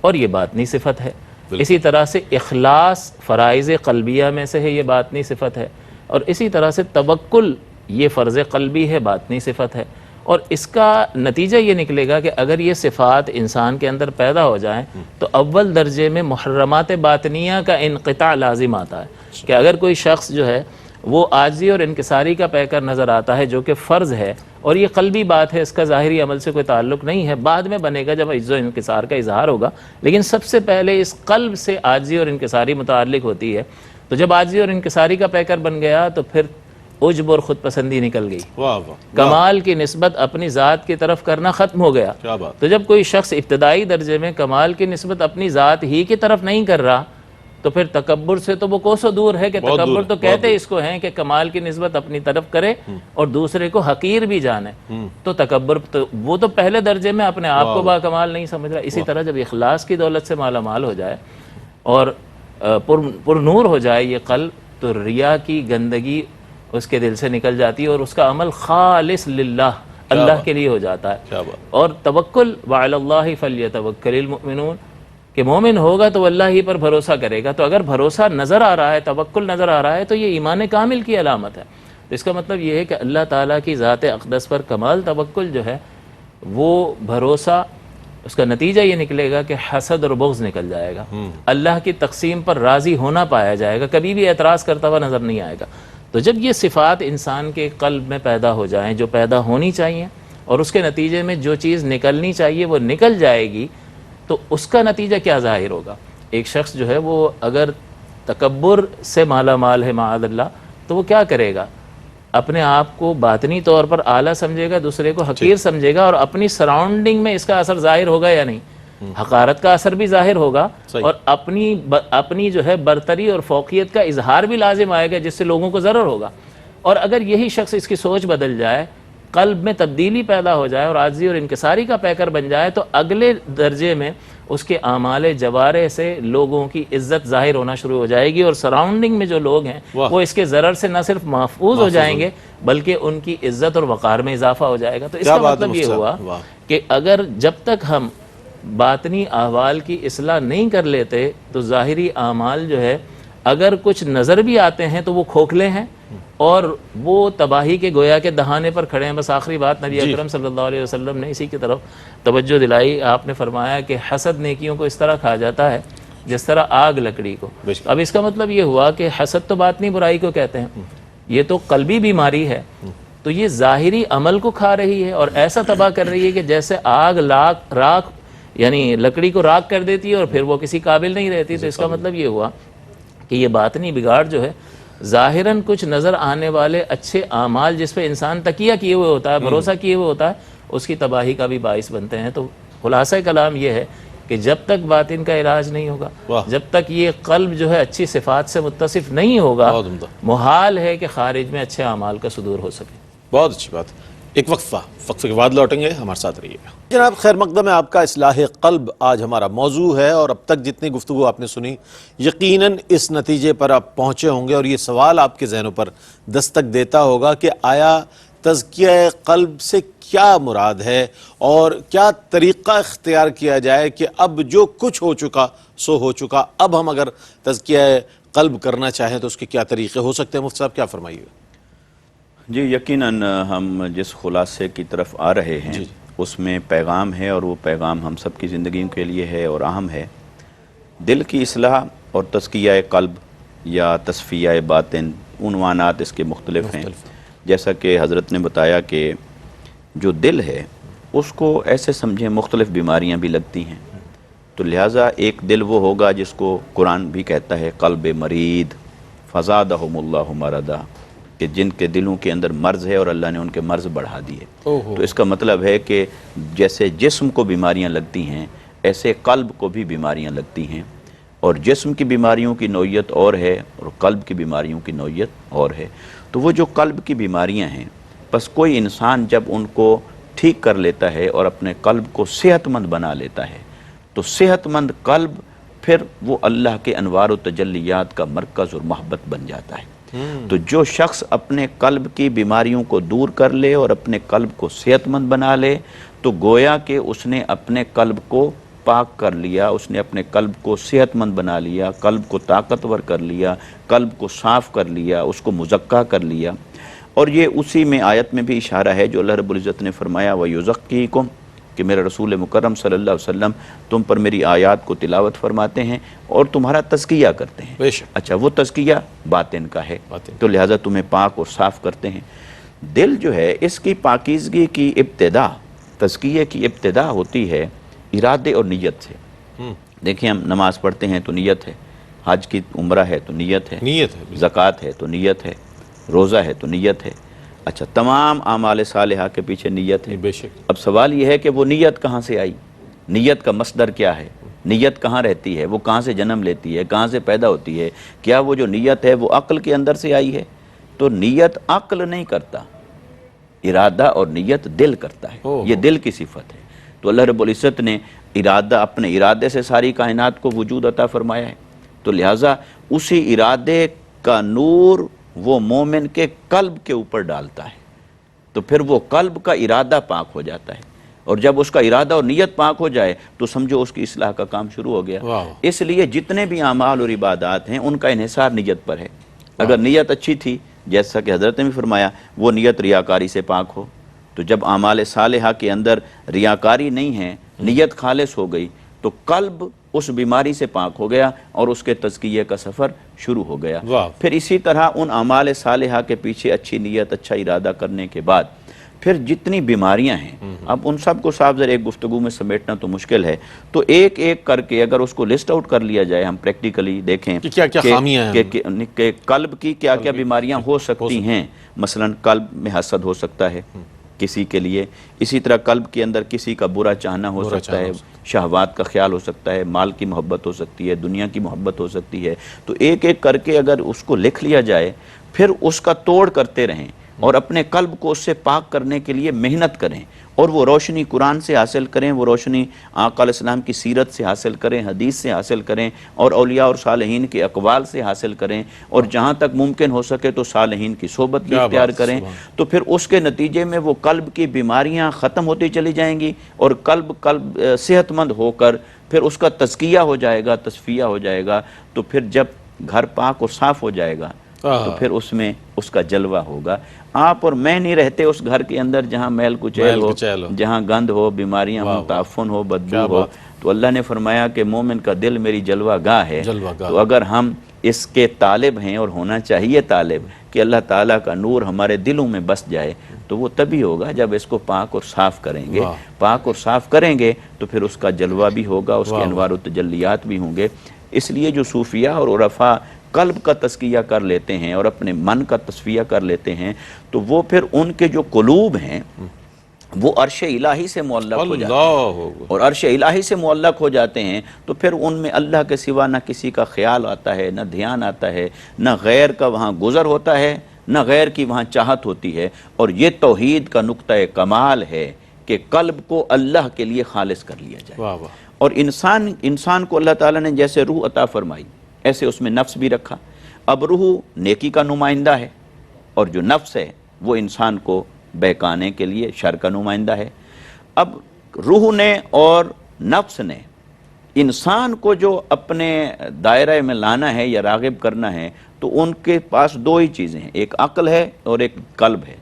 اور یہ باطنی صفت ہے۔ اسی طرح سے اخلاص فرائض قلبیہ میں سے ہے، یہ باطنی صفت ہے، اور اسی طرح سے توکل یہ فرض قلبی ہے، باطنی صفت ہے۔ اور اس کا نتیجہ یہ نکلے گا کہ اگر یہ صفات انسان کے اندر پیدا ہو جائیں تو اول درجے میں محرمات باطنیہ کا انقطاع لازم آتا ہے، کہ اگر کوئی شخص جو ہے وہ عاجزی اور انکساری کا پیکر نظر آتا ہے جو کہ فرض ہے، اور یہ قلبی بات ہے، اس کا ظاہری عمل سے کوئی تعلق نہیں ہے، بعد میں بنے گا جب عجز و انکسار کا اظہار ہوگا، لیکن سب سے پہلے اس قلب سے عاجزی اور انکساری متعلق ہوتی ہے۔ تو جب عاجزی اور انکساری کا پیکر بن گیا تو پھر عجب اور خود پسندی نکل گئی، کمال کی نسبت اپنی ذات کی طرف کرنا ختم ہو گیا۔ تو جب کوئی شخص ابتدائی درجے میں کمال کی نسبت اپنی ذات ہی کی طرف نہیں کر رہا تو پھر تکبر سے تو وہ کوسوں دور ہے، کہ تکبر تو کہتے اس کو ہیں کہ کمال کی نسبت اپنی طرف کرے اور دوسرے کو حقیر بھی جانے، تو تکبر تو وہ تو پہلے درجے میں اپنے آپ کو با کمال نہیں سمجھ رہا۔ اسی طرح جب اخلاص کی دولت سے مالا مال ہو جائے اور پر نور ہو جائے یہ قلب، تو ریا کی گندگی اس کے دل سے نکل جاتی ہے اور اس کا عمل خالص للہ، اللہ کے لیے ہو جاتا ہے۔ اور توکل وعلی اللہ فلیتوکل المؤمنون، کہ مومن ہوگا تو اللہ ہی پر بھروسہ کرے گا۔ تو اگر بھروسہ نظر آ رہا ہے، توکل نظر آ رہا ہے، تو یہ ایمان کامل کی علامت ہے۔ تو اس کا مطلب یہ ہے کہ اللہ تعالیٰ کی ذات اقدس پر کمال توکل جو ہے وہ بھروسہ، اس کا نتیجہ یہ نکلے گا کہ حسد اور بغض نکل جائے گا، اللہ کی تقسیم پر راضی ہونا پایا جائے گا، کبھی بھی اعتراض کرتا ہوا نظر نہیں آئے گا۔ تو جب یہ صفات انسان کے قلب میں پیدا ہو جائیں جو پیدا ہونی چاہیے، اور اس کے نتیجے میں جو چیز نکلنی چاہیے وہ نکل جائے گی، تو اس کا نتیجہ کیا ظاہر ہوگا؟ ایک شخص جو ہے وہ اگر تکبر سے مالا مال ہے معاذ اللہ، تو وہ کیا کرے گا؟ اپنے آپ کو باطنی طور پر اعلیٰ سمجھے گا، دوسرے کو حقیر سمجھے گا، اور اپنی سراؤنڈنگ میں اس کا اثر ظاہر ہوگا یا نہیں؟ حقارت کا اثر بھی ظاہر ہوگا، اور اپنی جو ہے برتری اور فوقیت کا اظہار بھی لازم آئے گا، جس سے لوگوں کو ضرر ہوگا۔ اور اگر یہی شخص اس کی سوچ بدل جائے، قلب میں تبدیلی پیدا ہو جائے اور عاجزی اور انکساری کا پیکر بن جائے، تو اگلے درجے میں اس کے اعمال جوارح سے لوگوں کی عزت ظاہر ہونا شروع ہو جائے گی، اور سراؤنڈنگ میں جو لوگ ہیں وہ اس کے ضرر سے نہ صرف محفوظ ہو جائیں گے بلکہ ان کی عزت اور وقار میں اضافہ ہو جائے گا۔ تو اس کا مطلب یہ ہوا کہ اگر جب تک ہم باطنی احوال کی اصلاح نہیں کر لیتے تو ظاہری اعمال جو ہے اگر کچھ نظر بھی آتے ہیں تو وہ کھوکھلے ہیں اور وہ تباہی کے گویا کے دہانے پر کھڑے ہیں۔ بس آخری بات نبی اکرم صلی اللہ علیہ وسلم نے اسی کی طرف توجہ دلائی، آپ نے فرمایا کہ حسد نیکیوں کو اس طرح کھا جاتا ہے جس طرح آگ لکڑی کو۔ اب اس کا مطلب یہ ہوا کہ حسد تو باطنی برائی کو کہتے ہیں، یہ تو قلبی بیماری ہے، تو یہ ظاہری عمل کو کھا رہی ہے اور ایسا تباہ کر رہی ہے کہ جیسے آگ راکھ یعنی لکڑی کو راکھ کر دیتی ہے اور پھر وہ کسی قابل نہیں رہتی۔ تو اس کا مطلب یہ ہوا کہ یہ باطنی بگاڑ جو ہے ظاہراً کچھ نظر آنے والے اچھے اعمال جس پہ انسان تکیہ کیے ہوئے ہوتا ہے، بھروسہ کیے ہوئے ہوتا ہے، اس کی تباہی کا بھی باعث بنتے ہیں۔ تو خلاصہ کلام یہ ہے کہ جب تک باطن کا علاج نہیں ہوگا، جب تک یہ قلب جو ہے اچھی صفات سے متصف نہیں ہوگا، محال ہے کہ خارج میں اچھے اعمال کا صدور ہو سکے۔ بہت اچھی بات۔ ایک وقفہ کے بعد لوٹیں گے، ہمارے ساتھ رہیے گا جناب۔ خیر مقدم ہے آپ کا، اصلاح قلب آج ہمارا موضوع ہے، اور اب تک جتنی گفتگو آپ نے سنی یقیناً اس نتیجے پر آپ پہنچے ہوں گے، اور یہ سوال آپ کے ذہنوں پر دستک دیتا ہوگا کہ آیا تزکیہ قلب سے کیا مراد ہے، اور کیا طریقہ اختیار کیا جائے کہ اب جو کچھ ہو چکا سو ہو چکا، اب ہم اگر تزکیہ قلب کرنا چاہیں تو اس کے کیا طریقے ہو سکتے ہیں؟ مفتی صاحب کیا فرمائیے گا؟ جی یقیناً ہم جس خلاصے کی طرف آ رہے ہیں اس میں پیغام ہے، اور وہ پیغام ہم سب کی زندگیوں کے لیے ہے اور اہم ہے۔ دل کی اصلاح اور تزکیہ قلب یا تصفیہ باطن، عنوانات اس کے مختلف ہیں۔ جیسا کہ حضرت نے بتایا کہ جو دل ہے اس کو ایسے سمجھیں مختلف بیماریاں بھی لگتی ہیں، تو لہٰذا ایک دل وہ ہوگا جس کو قرآن بھی کہتا ہے قلب مرید فزادہم اللہ مرضا، کہ جن کے دلوں کے اندر مرض ہے اور اللہ نے ان کے مرض بڑھا دیے۔ تو اس کا مطلب ہے کہ جیسے جسم کو بیماریاں لگتی ہیں ایسے قلب کو بھی بیماریاں لگتی ہیں، اور جسم کی بیماریوں کی نوعیت اور ہے اور قلب کی بیماریوں کی نوعیت اور ہے۔ تو وہ جو قلب کی بیماریاں ہیں، بس کوئی انسان جب ان کو ٹھیک کر لیتا ہے اور اپنے قلب کو صحت مند بنا لیتا ہے، تو صحت مند قلب پھر وہ اللہ کے انوار و تجلیات کا مرکز اور محبت بن جاتا ہے۔ تو جو شخص اپنے قلب کی بیماریوں کو دور کر لے اور اپنے قلب کو صحت مند بنا لے، تو گویا کہ اس نے اپنے قلب کو پاک کر لیا، اس نے اپنے قلب کو صحت مند بنا لیا، قلب کو طاقتور کر لیا، قلب کو صاف کر لیا، اس کو مزکا کر لیا۔ اور یہ اسی میں آیت میں بھی اشارہ ہے جو اللہ رب العزت نے فرمایا وَيُزَكِّيكُمْ، کہ میرے رسول مکرم صلی اللہ علیہ وسلم تم پر میری آیات کو تلاوت فرماتے ہیں اور تمہارا تزکیہ کرتے ہیں۔ بے شک۔ اچھا، وہ تزکیہ باطن کا ہے، تو لہٰذا تمہیں پاک اور صاف کرتے ہیں۔ دل جو ہے اس کی پاکیزگی کی ابتدا، تزکیہ کی ابتدا ہوتی ہے ارادے اور نیت سے۔ دیکھیں ہم نماز پڑھتے ہیں تو نیت ہے، حج کی عمرہ ہے تو نیت ہے، زکوٰۃ ہے تو نیت ہے، روزہ ہے تو نیت ہے۔ اچھا، تمام اعمال صالحہ کے پیچھے نیت ہے۔ بے شک۔ اب سوال یہ ہے کہ وہ نیت کہاں سے آئی، نیت کا مصدر کیا ہے، نیت کہاں رہتی ہے، وہ کہاں سے جنم لیتی ہے، کہاں سے پیدا ہوتی ہے؟ کیا وہ جو نیت ہے وہ عقل کے اندر سے آئی ہے؟ تو نیت عقل نہیں کرتا، ارادہ اور نیت دل کرتا ہے، یہ دل کی صفت ہے۔ تو اللہ رب العزت نے ارادہ، اپنے ارادے سے ساری کائنات کو وجود عطا فرمایا ہے، تو لہٰذا اسی ارادے کا نور وہ مومن کے قلب کے اوپر ڈالتا ہے، تو پھر وہ قلب کا ارادہ پاک ہو جاتا ہے، اور جب اس کا ارادہ اور نیت پاک ہو جائے تو سمجھو اس کی اصلاح کا کام شروع ہو گیا۔ اس لیے جتنے بھی اعمال اور عبادات ہیں ان کا انحصار نیت پر ہے۔ اگر نیت اچھی تھی جیسا کہ حضرت نے بھی فرمایا وہ نیت ریاکاری سے پاک ہو. تو جب اعمال صالحہ کے اندر ریاکاری نہیں ہے، نیت خالص ہو گئی، تو قلب اس بیماری سے پاک ہو گیا اور اس کے تزکیے کا سفر شروع ہو گیا. پھر اسی طرح ان اعمال صالحہ کے پیچھے اچھی نیت، اچھا ارادہ کرنے کے بعد پھر جتنی بیماریاں ہیں، اب ان سب کو صاحب ذرا ایک گفتگو میں سمیٹنا تو مشکل ہے، تو ایک ایک کر کے اگر اس کو لسٹ آؤٹ کر لیا جائے، ہم پریکٹیکلی دیکھیں کہ کیا کیا خامیاں ہیں کہ قلب کی کیا کیا بیماریاں ہو سکتی ہیں. مثلا قلب میں حسد ہو سکتا ہے کسی کے لیے، اسی طرح قلب کے اندر کسی کا برا چاہنا ہو سکتا ہے، شہوات کا خیال ہو سکتا ہے، مال کی محبت ہو سکتی ہے، دنیا کی محبت ہو سکتی ہے. تو ایک ایک کر کے اگر اس کو لکھ لیا جائے، پھر اس کا توڑ کرتے رہیں اور اپنے قلب کو اس سے پاک کرنے کے لیے محنت کریں، اور وہ روشنی قرآن سے حاصل کریں، وہ روشنی آقا علیہ السلام کی سیرت سے حاصل کریں، حدیث سے حاصل کریں، اور اولیاء اور صالحین کے اقوال سے حاصل کریں، اور جہاں تک ممکن ہو سکے تو صالحین کی صحبت بھی اختیار کریں. تو پھر اس کے نتیجے میں وہ قلب کی بیماریاں ختم ہوتی چلی جائیں گی، اور قلب صحت مند ہو کر پھر اس کا تزکیہ ہو جائے گا، تصفیہ ہو جائے گا. تو پھر جب گھر پاک اور صاف ہو جائے گا تو پھر اس میں اس کا جلوہ ہوگا. آپ اور میں نہیں رہتے اس گھر کے اندر جہاں میل کچیل ہو، جہاں گند ہو، بیماریاں ہوں، تعفن ہو، بدبو ہو. تو اللہ نے فرمایا کہ مومن کا دل میری جلوہ گاہ ہے. تو اگر ہم اس کے طالب ہیں، اور ہونا چاہیے طالب، کہ اللہ تعالیٰ کا نور ہمارے دلوں میں بس جائے، تو وہ تبھی ہوگا جب اس کو پاک اور صاف کریں گے. پاک اور صاف کریں گے تو پھر اس کا جلوہ بھی ہوگا، اس کے انوار و تجلیات بھی ہوں گے. اس لیے جو صوفیاء اور عرفاء قلب کا تزکیہ کر لیتے ہیں اور اپنے من کا تصفیہ کر لیتے ہیں، تو وہ پھر ان کے جو قلوب ہیں وہ عرش الہی سے معلق ہو جاتے ہیں، اور عرش الہی سے معلق ہو جاتے ہیں تو پھر ان میں اللہ کے سوا نہ کسی کا خیال آتا ہے، نہ دھیان آتا ہے، نہ غیر کا وہاں گزر ہوتا ہے، نہ غیر کی وہاں چاہت ہوتی ہے. اور یہ توحید کا نقطہ کمال ہے کہ قلب کو اللہ کے لیے خالص کر لیا جائے. اور انسان کو اللہ تعالیٰ نے جیسے روح عطا فرمائی، ایسے اس میں نفس بھی رکھا. اب روح نیکی کا نمائندہ ہے، اور جو نفس ہے وہ انسان کو بہکانے کے لیے شر کا نمائندہ ہے. اب روح نے اور نفس نے انسان کو جو اپنے دائرہ میں لانا ہے یا راغب کرنا ہے، تو ان کے پاس دو ہی چیزیں ہیں، ایک عقل ہے اور ایک قلب ہے.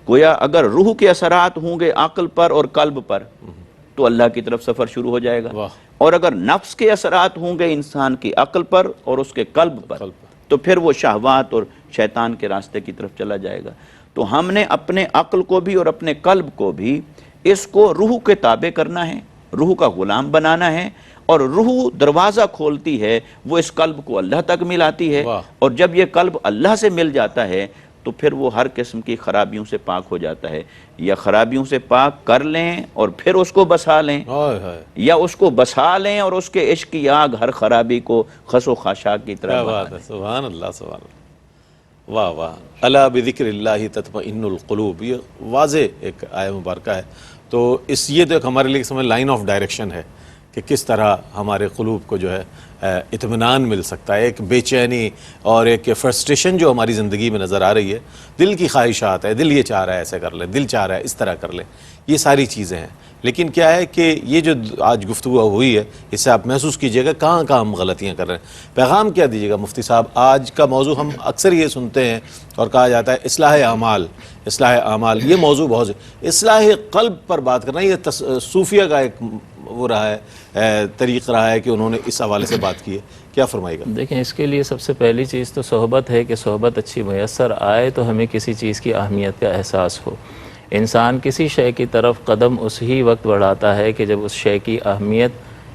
گویا اگر روح کے اثرات ہوں گے عقل پر اور قلب پر تو اللہ کی طرف سفر شروع ہو جائے گا، اور اگر نفس کے اثرات ہوں گے انسان کی عقل پر اور اس کے قلب پر تو پھر وہ شہوات اور شیطان کے راستے کی طرف چلا جائے گا. تو ہم نے اپنے عقل کو بھی اور اپنے قلب کو بھی اس کو روح کے تابع کرنا ہے، روح کا غلام بنانا ہے. اور روح دروازہ کھولتی ہے، وہ اس قلب کو اللہ تک ملاتی ہے، اور جب یہ قلب اللہ سے مل جاتا ہے تو پھر وہ ہر قسم کی خرابیوں سے پاک ہو جاتا ہے. یا خرابیوں سے پاک کر لیں اور پھر اس کو بسا لیں، یا اس کو بسا لیں اور اس کے عشق کی آگ ہر خرابی کو خس و خاشاک کی طرح بہا دیں. سبحان اللہ، سبحان اللہ، واہ واہ. الا بذکر اللہ تطمئن القلوب، یہ واضح ایک آیہ مبارکہ ہے. تو یہ تو ایک ہمارے لیے سمجھ لائن آف ڈائریکشن ہے کہ کس طرح ہمارے قلوب کو جو ہے اطمینان مل سکتا ہے. ایک بے چینی اور ایک فرسٹریشن جو ہماری زندگی میں نظر آ رہی ہے، دل کی خواہشات ہے، دل یہ چاہ رہا ہے ایسے کر لیں، دل چاہ رہا ہے اس طرح کر لیں، یہ ساری چیزیں ہیں. لیکن کیا ہے کہ یہ جو آج گفتگو ہوئی ہے، اس سے آپ محسوس کیجئے گا کہاں کہاں ہم غلطیاں کر رہے ہیں. پیغام کیا دیجیے گا مفتی صاحب؟ آج کا موضوع ہم اکثر یہ سنتے ہیں اور کہا جاتا ہے اصلاح اعمال، اصلاح اعمال. یہ موضوع بہت اصلاح قلب پر بات کرنا، یہ صوفیہ کا ایک وہ رہا ہے، طریق رہا ہے کہ انہوں نے اس حوالے سے بات کی ہے. کیا فرمائے گا؟ دیکھیں، اس کے لیے سب سے پہلی چیز تو صحبت ہے کہ صحبت اچھی میسر آئے تو ہمیں کسی چیز کی اہمیت کا احساس ہو. انسان کسی شے کی طرف قدم اس ہی وقت بڑھاتا ہے کہ جب اس شے کی اہمیت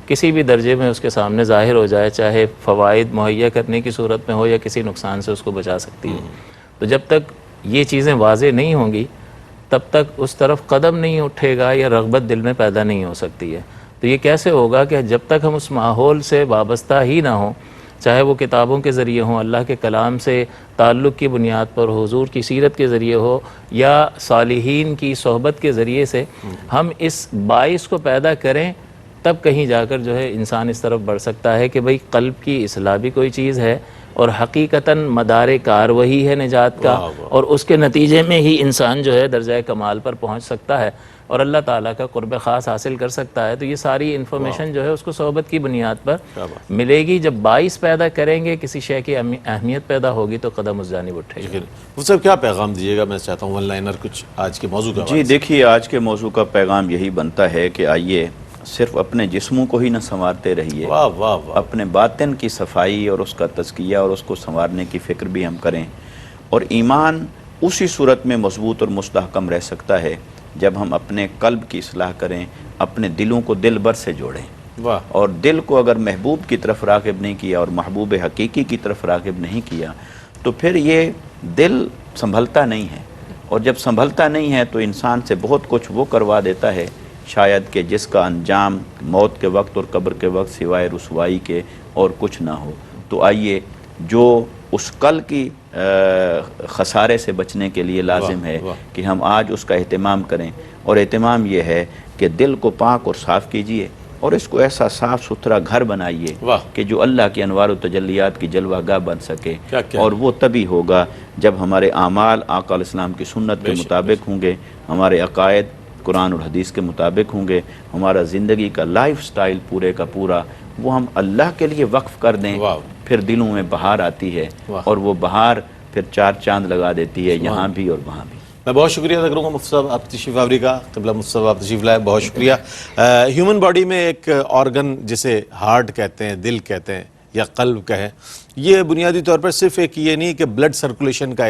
کسی بھی درجے میں اس کے سامنے ظاہر ہو جائے، چاہے فوائد مہیا کرنے کی صورت میں ہو یا کسی نقصان سے اس کو بچا سکتی ہے. تو جب تک یہ چیزیں واضح نہیں ہوں گی تب تک اس طرف قدم نہیں اٹھے گا یا رغبت دل میں پیدا نہیں ہو سکتی ہے. تو یہ کیسے ہوگا کہ جب تک ہم اس ماحول سے وابستہ ہی نہ ہوں، چاہے وہ کتابوں کے ذریعے ہوں، اللہ کے کلام سے تعلق کی بنیاد پر، حضور کی سیرت کے ذریعے ہو، یا صالحین کی صحبت کے ذریعے سے ہم اس باعث کو پیدا کریں، تب کہیں جا کر جو ہے انسان اس طرف بڑھ سکتا ہے کہ بھئی قلب کی اصلاح بھی کوئی چیز ہے، اور حقیقتاً مدار کار وہی ہے نجات کا، اور اس کے نتیجے میں ہی انسان جو ہے درجہ کمال پر پہنچ سکتا ہے. اور اللہ تعالیٰ کا قرب خاص حاصل کر سکتا ہے. تو یہ ساری انفارمیشن جو ہے اس کو صحبت کی بنیاد پر ملے گی. جب باعث پیدا کریں گے کسی شے کی اہمیت پیدا ہوگی تو قدم اس جانب اٹھے گا. وہ صاحب کیا پیغام دیجیے گا؟ میں چاہتا ہوں ون لائنر کچھ آج کے موضوع کا. جی دیکھیے، آج کے موضوع کا پیغام یہی بنتا ہے کہ آئیے صرف اپنے جسموں کو ہی نہ سنوارتے رہیے، واہ واہ واہ، اپنے باطن کی صفائی اور اس کا تزکیہ اور اس کو سنوارنے کی فکر بھی ہم کریں. اور ایمان اسی صورت میں مضبوط اور مستحکم رہ سکتا ہے جب ہم اپنے قلب کی اصلاح کریں، اپنے دلوں کو دل بر سے جوڑیں. واہ، اور دل کو اگر محبوب کی طرف راغب نہیں کیا اور محبوب حقیقی کی طرف راغب نہیں کیا تو پھر یہ دل سنبھلتا نہیں ہے. اور جب سنبھلتا نہیں ہے تو انسان سے بہت کچھ وہ کروا دیتا ہے شاید کہ جس کا انجام موت کے وقت اور قبر کے وقت سوائے رسوائی کے اور کچھ نہ ہو. تو آئیے جو اس کل کی خسارے سے بچنے کے لیے لازم ہے کہ ہم آج اس کا اہتمام کریں. اور اہتمام یہ ہے کہ دل کو پاک اور صاف کیجئے اور اس کو ایسا صاف ستھرا گھر بنائیے کہ جو اللہ کی انوار و تجلیات کی جلوہ گاہ بن سکے. اور وہ تبھی ہوگا جب ہمارے اعمال آقا علیہ السلام کی سنت کے مطابق ہوں گے، ہمارے عقائد قرآن اور حدیث کے مطابق ہوں گے، ہمارا زندگی کا لائف سٹائل پورے کا پورا وہ ہم اللہ کے لیے وقف کر دیں. پھر دلوں میں بہار آتی ہے اور وہ بہار پھر چار چاند لگا دیتی ہے یہاں بھی اور وہاں بھی. میں بہت شکریہ ادا کروں گا مفتی صاحب، آپ تشریف آوری کا. قبلہ مفتی صاحب آپ تشریف لائے، بہت شکریہ. ہیومن باڈی میں ایک آرگن جسے ہارٹ کہتے ہیں، دل کہتے ہیں یا قلب کہیں، یہ بنیادی طور پر صرف ایک یہ نہیں کہ بلڈ سرکولیشن کا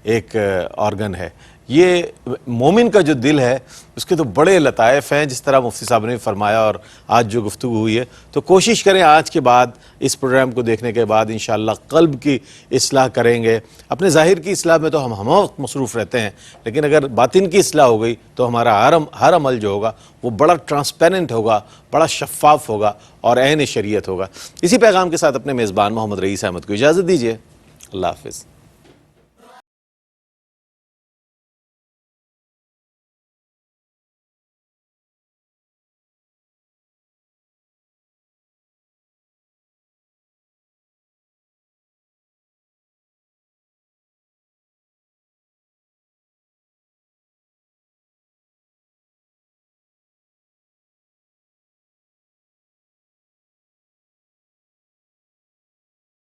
ایک آرگن ہے. یہ مومن کا جو دل ہے اس کے تو بڑے لطائف ہیں جس طرح مفتی صاحب نے فرمایا اور آج جو گفتگو ہوئی ہے. تو کوشش کریں آج کے بعد اس پروگرام کو دیکھنے کے بعد انشاءاللہ قلب کی اصلاح کریں گے. اپنے ظاہر کی اصلاح میں تو ہم وقت مصروف رہتے ہیں، لیکن اگر باطن کی اصلاح ہو گئی تو ہمارا ہر عمل جو ہوگا وہ بڑا ٹرانسپیرنٹ ہوگا، بڑا شفاف ہوگا اور عین شریعت ہوگا. اسی پیغام کے ساتھ اپنے میزبان محمد رئیس احمد کو اجازت دیجیے. اللہ حافظ.